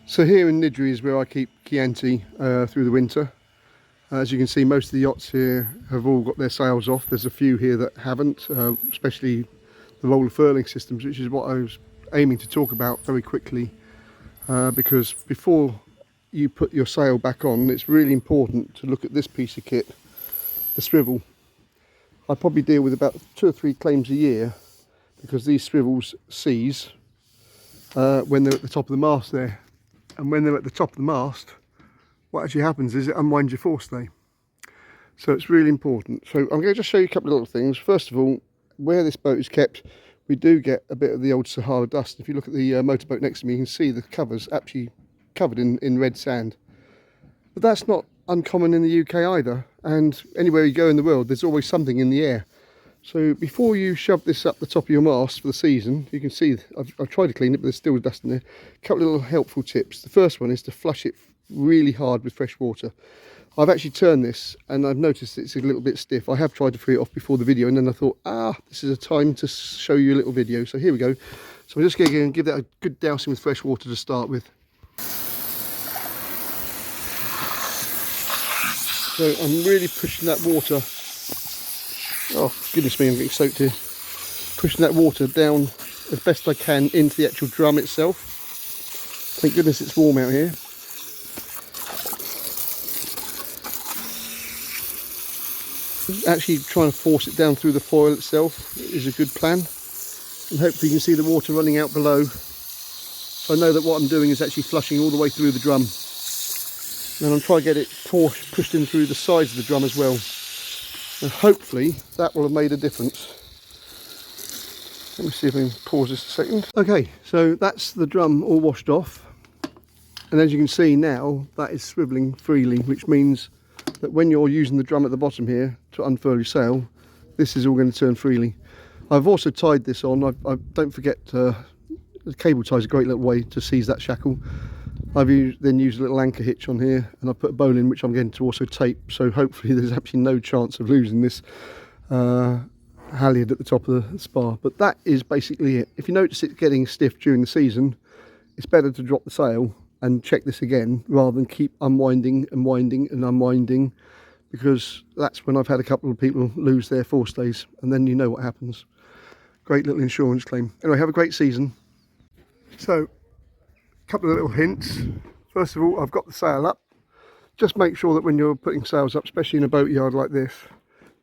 So here in Nidri is where I keep Chianti through the winter. As you can see, most of the yachts here have all got their sails off. There's a few here that haven't, especially the roller furling systems, which is what I was aiming to talk about very quickly, because before you put your sail back on, it's really important to look at this piece of kit, the swivel. I probably deal with about 2 or 3 claims a year because these swivels seize when they're at the top of the mast there. And when they're at the top of the mast, what actually happens is it unwinds your forestay. So it's really important. So I'm going to just show you a couple of little things. First of all, where this boat is kept, we do get a bit of the old Sahara dust. If you look at the motorboat next to me, you can see the covers actually covered in red sand. But that's not uncommon in the UK either. And anywhere you go in the world, there's always something in the air. So before you shove this up the top of your mast for the season, you can see I've tried to clean it, but there's still dust in there. A couple of little helpful tips. The first one is to flush it really hard with fresh water. I've actually turned this and I've noticed it's a little bit stiff. I have tried to free it off before the video, and then I thought, this is a time to show you a little video. So here we go. So I'm just going to give that a good dousing with fresh water to start with. So I'm really pushing that water. Oh, goodness me, I'm getting soaked here. Pushing that water down as best I can into the actual drum itself. Thank goodness it's warm out here. Actually trying to force it down through the foil itself is a good plan. And hopefully you can see the water running out below. So I know that what I'm doing is actually flushing all the way through the drum. And I'm trying to get it pushed in through the sides of the drum as well. And hopefully that will have made a difference. Let me see if I can pause this a second. Okay, so that's the drum all washed off. And as you can see now, that is swivelling freely, which means that when you're using the drum at the bottom here to unfurl your sail, this is all going to turn freely. I've also tied this on. I don't forget, the cable tie is a great little way to seize that shackle. I've then used a little anchor hitch on here, and I've put a bowl in which I'm going to also tape, so hopefully there's actually no chance of losing this halyard at the top of the spar. But that is basically it. If you notice it getting stiff during the season, it's better to drop the sail and check this again rather than keep unwinding and winding and unwinding, because that's when I've had a couple of people lose their forestays, and then you know what happens. Great little insurance claim. Anyway, have a great season. So, a couple of little hints. First of all, I've got the sail up. Just make sure that when you're putting sails up, especially in a boatyard like this,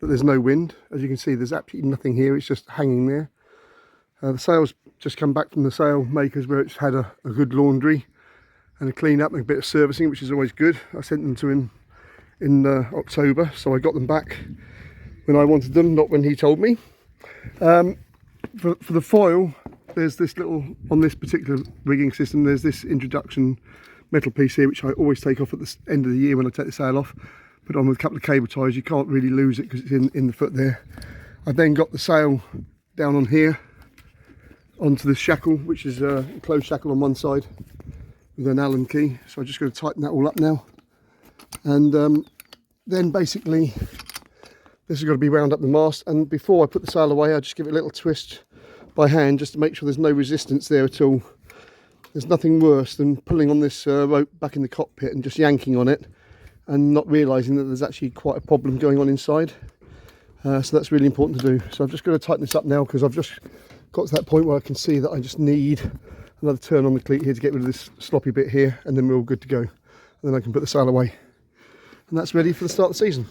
that there's no wind. As you can see, there's absolutely nothing here, it's just hanging there. The sail's just come back from the sail makers where it's had a good laundry and a clean up and a bit of servicing, which is always good. I sent them to him in October, so I got them back when I wanted them, not when he told me. For the foil, there's this little, on this particular rigging system, there's this introduction metal piece here, which I always take off at the end of the year when I take the sail off. Put on with a couple of cable ties. You can't really lose it because it's in the foot there. I've then got the sail down on here onto the shackle, which is a closed shackle on one side with an Allen key. So I'm just going to tighten that all up now. And then basically this has got to be wound up the mast, and before I put the sail away I just give it a little twist by hand just to make sure there's no resistance there at all. There's nothing worse than pulling on this rope back in the cockpit and just yanking on it and not realising that there's actually quite a problem going on inside. So that's really important to do. So I've just got to tighten this up now because I've just got to that point where I can see that I just need another turn on the cleat here to get rid of this sloppy bit here, and then we're all good to go. And then I can put the sail away. And that's ready for the start of the season.